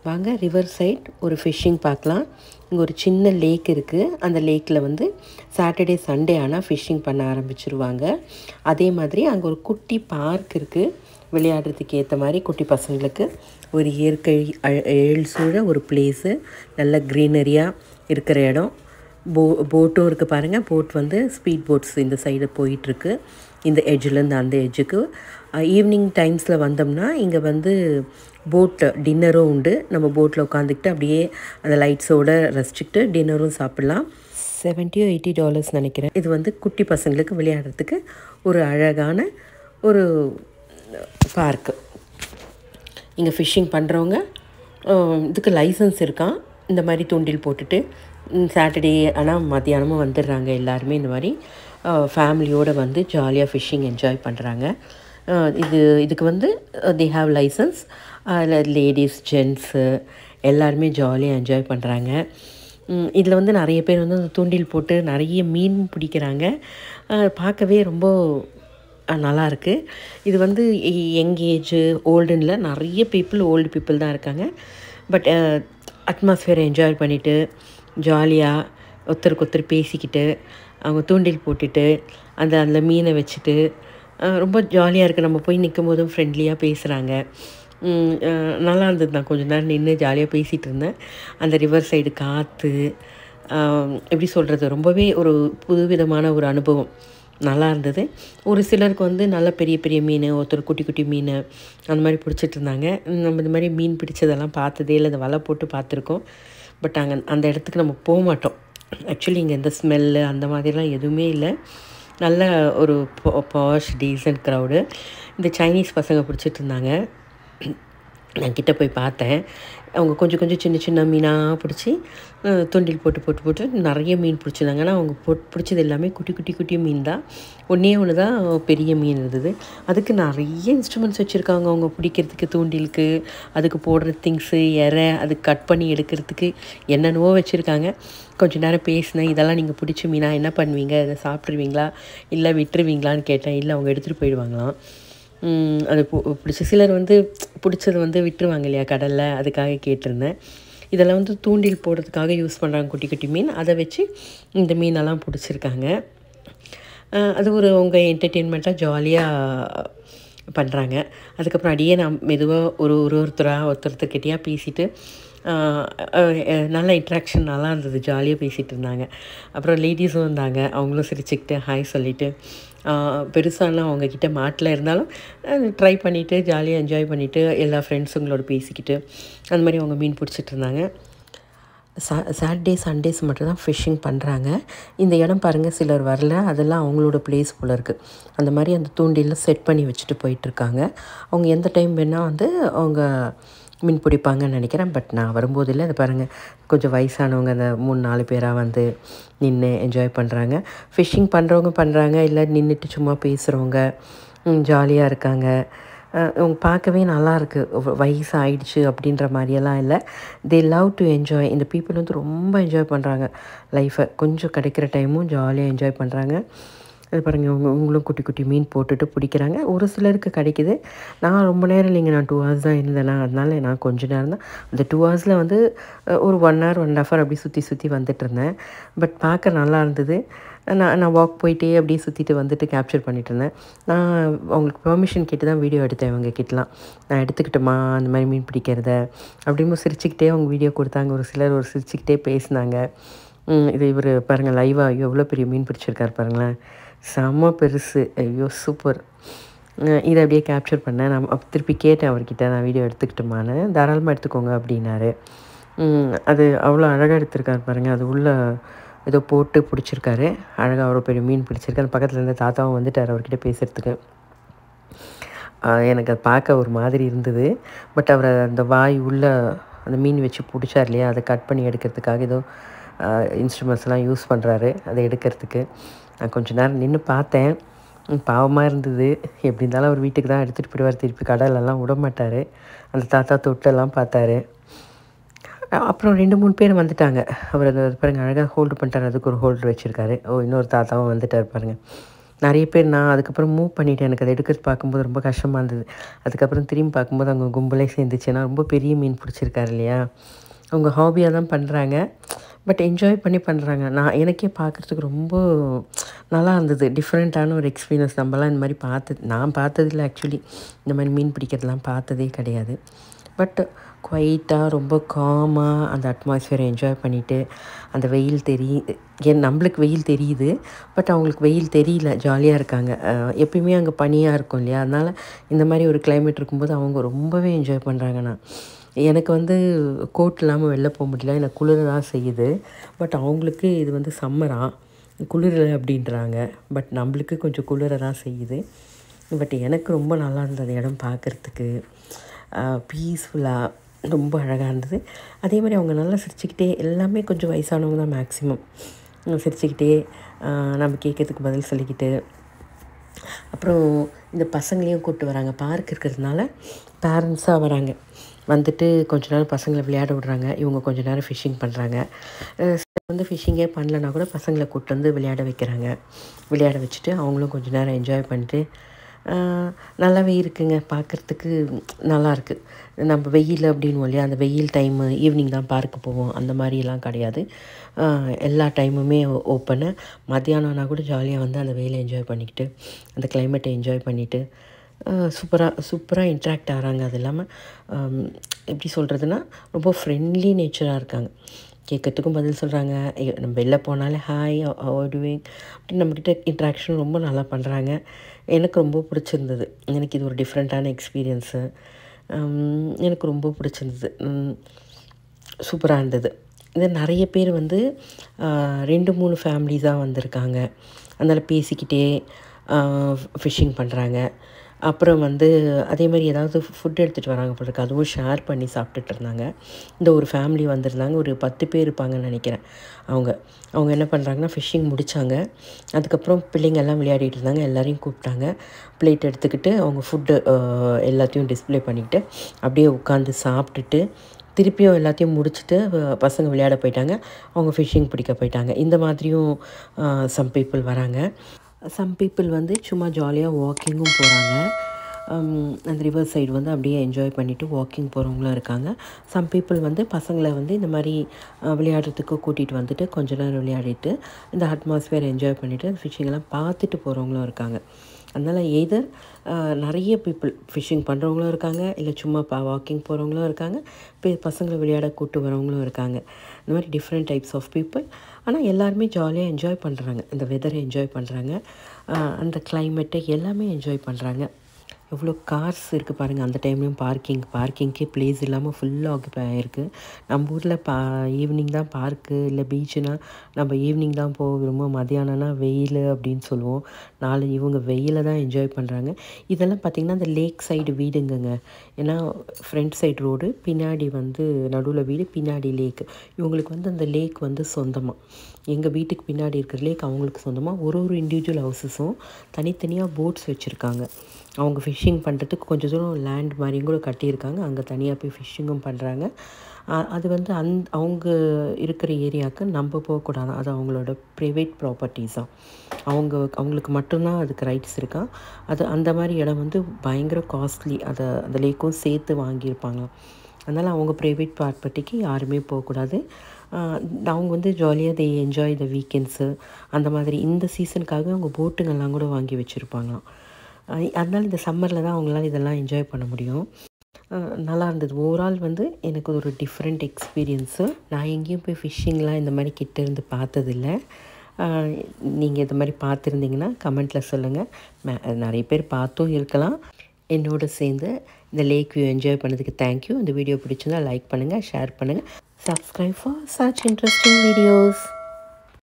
வாங்க river side ஒரு fishing பார்க்கலாம். இங்கே ஒரு சின்ன லேக் இருக்குது. அந்த லேக்கில் வந்து சாட்டர்டே சண்டே ஆனால் ஃபிஷ்ஷிங் பண்ண ஆரம்பிச்சிருவாங்க. அதே மாதிரி அங்கே ஒரு குட்டி பார்க் இருக்குது, விளையாடுறதுக்கு ஏற்ற மாதிரி குட்டி பசங்களுக்கு. ஒரு இயற்கை சூழ ஒரு பிளேஸு, நல்ல க்ரீனரியாக இருக்கிற இடம். போட்டும் இருக்குது பாருங்கள். போட் வந்து ஸ்பீட் போட்ஸ் இந்த சைடு போயிட்டுருக்கு, இந்த எட்ஜிலேருந்து அந்த எட்ஜுக்கு. ஈவினிங் டைம்ஸில் வந்தோம்னா இங்கே வந்து போட்டில் டின்னரும் உண்டு. நம்ம போட்டில் உட்காந்துக்கிட்டு அப்படியே அந்த லைட்ஸோடு ரசிச்சுக்கிட்டு டின்னரும் சாப்பிட்லாம். $70 or $80 நினைக்கிறேன். இது வந்து குட்டி பசங்களுக்கு விளையாடுறதுக்கு ஒரு அழகான ஒரு பார்க்கு. இங்கே ஃபிஷ்ஷிங் பண்ணுறவங்க இதுக்கு லைசன்ஸ் இருக்கான். இந்த மாதிரி தூண்டில் போட்டுட்டு சாட்டர்டே ஆனால் மத்தியானமும் வந்துடுறாங்க எல்லாருமே. இந்த மாதிரி ஃபேமிலியோடு வந்து ஜாலியாக ஃபிஷ்ஷிங் என்ஜாய் பண்ணுறாங்க. இதுக்கு வந்து தே ஹாவ் லைசன்ஸ். அதில் லேடிஸ் ஜென்ட்ஸு எல்லாருமே ஜாலியாக என்ஜாய் பண்ணுறாங்க. இதில் வந்து நிறைய பேர் வந்து அந்த தூண்டில் போட்டு நிறைய மீன் பிடிக்கிறாங்க. பார்க்கவே ரொம்ப நல்லாயிருக்கு. இது வந்து யங் ஏஜு ஓல்டுன்ல நிறைய ஓல்டு பீப்புள் தான் இருக்காங்க. பட் அட்மாஸ்ஃபியரை என்ஜாய் பண்ணிவிட்டு ஜாலியாக ஒருத்தருக்கு ஒருத்தர் பேசிக்கிட்டு அவங்க தூண்டில் போட்டுட்டு அந்த மீனை வச்சுட்டு ரொம்ப ஜாலியாக இருக்குது. நம்ம போய் நிற்கும் போதும் ஃப்ரெண்ட்லியாக பேசுகிறாங்க. நல்லா இருந்தது. நான் கொஞ்சம் நேரம் நின்று ஜாலியாக பேசிகிட்டு இருந்தேன். அந்த ரிவர் சைடு காற்று எப்படி சொல்கிறது, ரொம்பவே ஒரு புதுவிதமான ஒரு அனுபவம். நல்லா இருந்தது. ஒரு சிலருக்கு வந்து நல்ல பெரிய பெரிய மீன், ஒருத்தர் குட்டி குட்டி மீன் அந்த மாதிரி பிடிச்சிட்டு இருந்தாங்க. நம்ம இந்த மாதிரி மீன் பிடிச்சதெல்லாம் பார்த்ததே இல்லை. இந்த வலை போட்டு பார்த்துருக்கோம். பட் அங்கே அந்த இடத்துக்கு நம்ம போக மாட்டோம். ஆக்சுவலி இங்கே எந்த ஸ்மெல்லு அந்த மாதிரிலாம் எதுவுமே இல்லை. நல்ல ஒரு பாஷ் டீசன்ட் க்ரௌடு. இந்த சைனீஸ் பசங்க பிடிச்சிட்டு இருந்தாங்க. நான் கிட்டே போய் பார்த்தேன். அவங்க கொஞ்சம் கொஞ்சம் சின்ன சின்ன மீனாக பிடிச்சி தூண்டில் போட்டு நிறைய மீன் பிடிச்சிருந்தாங்க. ஆனால் அவங்க பிடிச்சது எல்லாமே குட்டி குட்டி குட்டி மீன் தான். ஒன்று தான் பெரிய மீன் இருந்தது. அதுக்கு நிறைய இன்ஸ்ட்ருமெண்ட்ஸ் வச்சுருக்காங்க அவங்க பிடிக்கிறதுக்கு. தூண்டிலுக்கு, அதுக்கு போடுற திங்ஸு, அதுக்கு கட் பண்ணி எடுக்கிறதுக்கு என்னென்னவோ வச்சுருக்காங்க. கொஞ்சம் நேரம் பேசினேன். இதெல்லாம் நீங்கள் பிடிச்ச மீனா என்ன பண்ணுவீங்க, இதை சாப்பிட்ருவீங்களா இல்லை விட்டுருவீங்களான்னு கேட்டேன். இல்லை, அவங்க எடுத்துகிட்டு போயிடுவாங்களாம். அது பிடிச்ச சிலர் வந்து பிடிச்சது வந்து விட்டுருவாங்க இல்லையா கடலில், அதுக்காக கேட்டிருந்தேன். இதெல்லாம் வந்து தூண்டில் போடுறதுக்காக யூஸ் பண்ணுறாங்க குட்டி குட்டி மீன். அதை வச்சு இந்த மீனெல்லாம் பிடிச்சிருக்காங்க. அது ஒரு உங்கள் என்டர்டெயின்மெண்ட்டாக ஜாலியாக பண்ணுறாங்க. அதுக்கப்புறம் அடியே நான் மெதுவாக ஒருத்தர்கிட்டயாக பேசிவிட்டு நல்ல இன்ட்ராக்ஷன் நல்லா இருந்தது. ஜாலியாக பேசிகிட்டு இருந்தாங்க. அப்புறம் லேடிஸும் இருந்தாங்க. அவங்களும் சிரிச்சுக்கிட்டு ஹாய் சொல்லிவிட்டு பெருசாலாம் அவங்கக்கிட்ட மாட்டில் இருந்தாலும் ட்ரை பண்ணிவிட்டு ஜாலியாக என்ஜாய் பண்ணிவிட்டு எல்லா ஃப்ரெண்ட்ஸுங்களோட பேசிக்கிட்டு அந்த மாதிரி அவங்க மீன் பிடிச்சிட்டு இருந்தாங்க. சாட்டர்டே சண்டேஸ் மட்டும் தான் ஃபிஷ்ஷிங் பண்ணுறாங்க. இந்த இடம் பாருங்கள், சிலர் வரல, அதெல்லாம் அவங்களோட பிளேஸ் போல் இருக்குது. அந்த மாதிரி அந்த தூண்டிலில் செட் பண்ணி வச்சுட்டு போயிட்டுருக்காங்க. அவங்க எந்த டைம் வேணால் வந்து அவங்க மீன் பிடிப்பாங்கன்னு நினைக்கிறேன். பட் நான் வரும்போது இல்லை. அது பாருங்கள், கொஞ்சம் வயசானவங்க அந்த 3-4 பேராக வந்து நின்று என்ஜாய் பண்ணுறாங்க. ஃபிஷ்ஷிங் பண்ணுறாங்க, இல்லை நின்றுட்டு சும்மா பேசுகிறவங்க ஜாலியாக இருக்காங்க. அவங்க பார்க்கவே நல்லாயிருக்கு. வயசு ஆயிடுச்சு அப்படின்ற மாதிரியெல்லாம் இல்லை. They love to enjoy. இந்த பீப்புள் வந்து ரொம்ப என்ஜாய் பண்ணுறாங்க லைஃப்பை. கொஞ்சம் கிடைக்கிற டைமும் ஜாலியாக என்ஜாய் பண்ணுறாங்க. அது பாருங்கள், இவங்களும் குட்டி குட்டி மீன் போட்டுட்டு பிடிக்கிறாங்க. ஒரு சிலருக்கு கிடைக்கிது. நான் ரொம்ப நேரம் இல்லைங்க, நான் 2 hours தான் இருந்தேன்னா, அதனால நான் கொஞ்சம் நேரம் தான். அந்த 2 hours வந்து ஒரு 1 hour 1.5 hour அப்படி சுற்றி வந்துட்டுருந்தேன். பட் பார்க்க நல்லா இருந்தது. நான் வாக் போயிட்டே அப்படியே சுற்றிட்டு வந்துட்டு கேப்சர் பண்ணிகிட்டு இருந்தேன். நான் அவங்களுக்கு பெர்மிஷன் கேட்டு தான் வீடியோ எடுத்தேன். இவங்க கிட்டலாம் நான் எடுத்துக்கிட்டோமா அந்த மாதிரி மீன் பிடிக்கிறத அப்படின்னு சிரிச்சுக்கிட்டே அவங்க வீடியோ கொடுத்தாங்க. ஒரு சிலர் சிரிச்சுக்கிட்டே பேசினாங்க. இது இவர் பாருங்கள், லைவாக எவ்வளோ பெரிய மீன் பிடிச்சிருக்காரு பாருங்களேன். செம்ம பெருசு. ஐயோ சூப்பர். இதை அப்படியே கேப்சர் பண்ணேன். நான் திருப்பி கேட்டேன் அவர்கிட்ட, நான் வீடியோ எடுத்துக்கிட்டோமான்னு. தாராளமாக எடுத்துக்கோங்க அப்படின்னாரு. அது அவ்வளோ அழகாக எடுத்திருக்காரு பாருங்கள். அது உள்ள ஏதோ போட்டு பிடிச்சிருக்காரு. அழகாக அவ்வளோ பெரிய மீன் பிடிச்சிருக்காரு. அந்த பக்கத்தில் இருந்த தாத்தாவும் வந்துட்டார் அவர்கிட்ட பேசுகிறதுக்கு. எனக்கு அது பார்க்க ஒரு மாதிரி இருந்தது. பட் அவர் அந்த வாய் உள்ள அந்த மீன் வச்சு பிடிச்சார் இல்லையா, அதை கட் பண்ணி எடுக்கிறதுக்காக ஏதோ இன்ஸ்ட்ருமெண்ட்ஸ்லாம் யூஸ் பண்ணுறாரு அதை எடுக்கிறதுக்கு. நான் கொஞ்சம் நேரம் நின்று பார்த்தேன். பாவமாக இருந்தது. எப்படி இருந்தாலும் அவர் வீட்டுக்கு தான் எடுத்துகிட்டு போயிடுவார். திருப்பி கடலெல்லாம் விட மாட்டார். அந்த தாத்தா தொட்டெல்லாம் பார்த்தாரு. அப்புறம் 2-3 பேர் வந்துட்டாங்க. அவர் அதை பாருங்கள் அழகாக ஹோல்டு பண்ணிட்டார். அதுக்கு ஒரு ஹோல்டர் வச்சுருக்காரு. இன்னொரு தாத்தாவும் வந்துட்டார் பாருங்கள். நிறைய பேர் நான் அதுக்கப்புறம் மூவ் பண்ணிவிட்டேன். எனக்கு அதை எடுக்கிறது பார்க்கும்போது ரொம்ப கஷ்டமாக இருந்தது. அதுக்கப்புறம் திரும்பி பார்க்கும்போது அவங்க கும்பலே சேர்ந்துச்சு. ஏன்னா ரொம்ப பெரிய மீன் பிடிச்சிருக்காரு இல்லையா, அவங்க ஹாபியாக தான் பண்ணுறாங்க. பட் என்ஜாய் பண்ணி பண்ணுறாங்க. எனக்கே பார்க்குறதுக்கு ரொம்ப நல்லா இருந்தது. டிஃப்ரெண்ட்டான ஒரு எக்ஸ்பீரியன்ஸ். நம்மலாம் இந்த மாதிரி நான் பார்த்ததில்ல ஆக்சுவலி. இந்த மாதிரி மீன் பிடிக்கிறதுலாம் பார்த்ததே கிடையாது. பட் குவைட்டாக ரொம்ப காமாக அந்த அட்மாஸ்ஃபியரை என்ஜாய் பண்ணிவிட்டு, அந்த வெயில் நம்மளுக்கு வெயில் தெரியுது, பட் அவங்களுக்கு வெயில் தெரியல, ஜாலியாக இருக்காங்க. எப்பயுமே அங்கே பனியாக இருக்கும் இல்லையா, அதனால் இந்த மாதிரி ஒரு கிளைமேட் இருக்கும்போது அவங்க ரொம்பவே என்ஜாய் பண்ணுறாங்க. எனக்கு வந்து கோட் இல்லாமல் வெளில போக முடியல, எனக்கு குளிர தான் செய்யுது. பட் அவங்களுக்கு இது வந்து சம்மரா, குளிர் அப்படின்றாங்க. பட் நம்மளுக்கு கொஞ்சம் குளிர தான் செய்யுது. பட் எனக்கு ரொம்ப நல்லா இருந்தது இடம் பார்க்குறதுக்கு. பீஸ்ஃபுல்லாக ரொம்ப அழகாக இருந்தது. அதே மாதிரி அவங்க நல்லா சிரிச்சுக்கிட்டே, எல்லாமே கொஞ்சம் வயசானவங்க தான் மேக்ஸிமம், சிரிச்சுக்கிட்டே நம்ம கேட்குறதுக்கு பதில் சொல்லிக்கிட்டு, அப்புறம் இந்த பசங்களையும் கூப்பிட்டு வராங்க. பார்க் இருக்கிறதுனால பேரண்ட்ஸாக வராங்க, வந்துட்டு கொஞ்ச நேரம் பசங்களை விளையாட விடுறாங்க. இவங்க கொஞ்சம் நேரம் ஃபிஷ்ஷிங் பண்ணுறாங்க. வந்து ஃபிஷ்ஷிங்கே பண்ணலன்னா கூட பசங்களை கூப்பிட்டு வந்து விளையாட வச்சுட்டு அவங்களும் கொஞ்சம் நேரம் என்ஜாய் பண்ணிட்டு நல்லாவே இருக்குங்க. பார்க்குறதுக்கு நல்லாயிருக்கு. நம்ம வெயில் அப்படின்னு இல்லையா, அந்த வெயில் டைமு ஈவினிங் தான் பார்க்கு போவோம், அந்த மாதிரிலாம் கிடையாது. எல்லா டைமுமே ஓப்பனு. மத்தியானம்னா கூட ஜாலியாக வந்து அந்த வெயிலை என்ஜாய் பண்ணிக்கிட்டு, அந்த கிளைமேட்டை என்ஜாய் பண்ணிவிட்டு சூப்பராக இன்ட்ராக்ட் ஆகிறாங்க. அது இல்லாமல் எப்படி சொல்கிறதுனா, ரொம்ப ஃப்ரெண்ட்லி நேச்சராக இருக்காங்க. கேட்கறதுக்கும் பதில் சொல்கிறாங்க. நம்ம வெளில போனாலே ஹாய் டூயிங் அப்படின்னு நம்மக்கிட்ட இன்ட்ராக்ஷன் ரொம்ப நல்லா பண்ணுறாங்க. எனக்கு ரொம்ப பிடிச்சிருந்தது. எனக்கு இது ஒரு டிஃப்ரெண்ட்டான எக்ஸ்பீரியன்ஸு. எனக்கு ரொம்ப பிடிச்சிருந்தது. சூப்பராக இருந்தது. இது நிறைய பேர் வந்து 2-3 ஃபேமிலிஸாக வந்திருக்காங்க. அதனால் பேசிக்கிட்டே ஃபிஷ்ஷிங் பண்ணுறாங்க. அப்புறம் வந்து அதே மாதிரி ஏதாவது ஃபுட் எடுத்துகிட்டு வராங்க போல இருக்குது, அதுவும் ஷேர் பண்ணி சாப்பிட்டுட்டு இருந்தாங்க. இந்த ஒரு ஃபேமிலி வந்திருந்தாங்க, ஒரு 10 பேர் இருப்பாங்கன்னு நினைக்கிறேன். அவங்க என்ன பண்ணுறாங்கன்னா, ஃபிஷ்ஷிங் முடித்தாங்க. அதுக்கப்புறம் பிள்ளைங்க எல்லாம் விளையாடிட்டு இருந்தாங்க. எல்லோரையும் கூப்பிட்டாங்க. பிளேட் எடுத்துக்கிட்டு அவங்க ஃபுட்டு எல்லாத்தையும் டிஸ்ப்ளே பண்ணிக்கிட்டு அப்படியே உட்காந்து சாப்பிட்டுட்டு, திருப்பியும் எல்லாத்தையும் முடிச்சுட்டு பசங்க விளையாட போயிட்டாங்க. அவங்க ஃபிஷ்ஷிங் பிடிக்க போயிட்டாங்க. இந்த மாதிரியும் சம் பீப்புள் வராங்க. சம் பீப்புள் வந்து சும்மா ஜாலியாக வாக்கிங்கும் போகிறாங்க. அந்த ரிவர் சைடு வந்து அப்படியே என்ஜாய் பண்ணிவிட்டு வாக்கிங் போகிறவங்களும் இருக்காங்க. சம் பீப்புள் வந்து பசங்களை வந்து இந்த மாதிரி விளையாடுறதுக்கு கூட்டிகிட்டு வந்துட்டு கொஞ்ச நேரம் விளையாடிட்டு இந்த அட்மாஸ்ஃபியர் என்ஜாய் பண்ணிவிட்டு ஃபிஷ்ஷிங்கெல்லாம் பார்த்துட்டு போகிறவங்களும் இருக்காங்க. அதனால் எய்தர் நிறைய பீப்புள் ஃபிஷ்ஷிங் பண்ணுறவங்களும் இருக்காங்க, இல்லை சும்மா வாக்கிங் போகிறவங்களும் இருக்காங்க, பசங்களை விளையாட கூட்டு வரவங்களும் இருக்காங்க. இந்த மாதிரி டிஃப்ரெண்ட் டைப்ஸ் ஆஃப் பீப்புள். ஆனால் எல்லாருமே ஜாலியாக என்ஜாய் பண்ணுறாங்க. இந்த வெதரை என்ஜாய் பண்ணுறாங்க, அந்த கிளைமேட்டை எல்லாமே என்ஜாய் பண்ணுறாங்க. எவ்வளோ கார்ஸ் இருக்குது பாருங்கள். அந்த டைம்லேயும் பார்க்கிங்க்கே ப்ளேஸ் இல்லாமல் ஃபுல்லாக ஆக்குப்பை ஆகிருக்கு. நம்ம ஊரில் ஈவினிங் தான் பார்க்கு இல்லை பீச்சுனா நம்ம ஈவினிங் தான் போக விரும்புவோம். மதியானம்னா வெயில் அப்படின்னு சொல்லுவோம். இவங்க வெயிலை தான் என்ஜாய் பண்ணுறாங்க. இதெல்லாம் பார்த்திங்கன்னா அந்த லேக் சைடு வீடுங்கங்க. ஏன்னா ஃப்ரண்ட் சைடு ரோடு, பின்னாடி வந்து நடுவில் வீடு, பின்னாடி லேக். இவங்களுக்கு வந்து அந்த லேக் வந்து சொந்தமாக, எங்கள் வீட்டுக்கு பின்னாடி இருக்கிற லேக் அவங்களுக்கு சொந்தமாக. ஒரு இண்டிவிஜுவல் ஹவுஸஸும் தனித்தனியாக போட்ஸ் வச்சுருக்காங்க. அவங்க ஃபிஷ்ஷிங் பண்ணுறதுக்கு கொஞ்சம் தூரம் லேண்ட் மாதிரியும் கூட கட்டியிருக்காங்க. அங்கே தனியாக போய் ஃபிஷ்ஷிங்கும் பண்ணுறாங்க. அது வந்து அவங்க இருக்கிற ஏரியாவுக்கு நம்ம போகக்கூடாது. அது அவங்களோட ப்ரைவேட் ப்ராப்பர்ட்டிஸ் தான். அவங்களுக்கு மட்டும்தான் அதுக்கு ரைட்ஸ் இருக்கா. அந்த மாதிரி இடம் வந்து பயங்கர காஸ்ட்லி. அந்த லேக்கும் சேர்த்து வாங்கியிருப்பாங்களாம். அதனால் அவங்க ப்ரைவேட் ப்ராப்பர்ட்டிக்கு யாருமே போகக்கூடாது. அவங்க வந்து ஜாலியாக என்ஜாய் த வீக்கெண்ட்ஸு அந்த மாதிரி. இந்த சீசனுக்காக அவங்க போட்டுங்கள்லாம் கூட வாங்கி வச்சுருப்பாங்களாம். அதனால் இந்த சம்மரில் தான் அவங்களால இதெல்லாம் என்ஜாய் பண்ண முடியும். நல்லா இருந்தது. ஓவரால் வந்து எனக்கு ஒரு டிஃப்ரெண்ட் எக்ஸ்பீரியன்ஸு. நான் எங்கேயும் போய் ஃபிஷ்ஷிங்லாம் இந்த மாதிரி கிட்ட இருந்து பார்த்ததில்ல. நீங்கள் இந்த மாதிரி பார்த்துருந்தீங்கன்னா கமெண்ட்டில் சொல்லுங்கள். நிறைய பேர் பார்த்தும் இருக்கலாம். என்னோடு சேர்ந்து இந்த லேக் வியூ என்ஜாய் பண்ணதுக்கு தேங்க்யூ. இந்த வீடியோ பிடிச்சிருந்தால் லைக் பண்ணுங்கள், ஷேர் பண்ணுங்கள், subscribe for such interesting videos.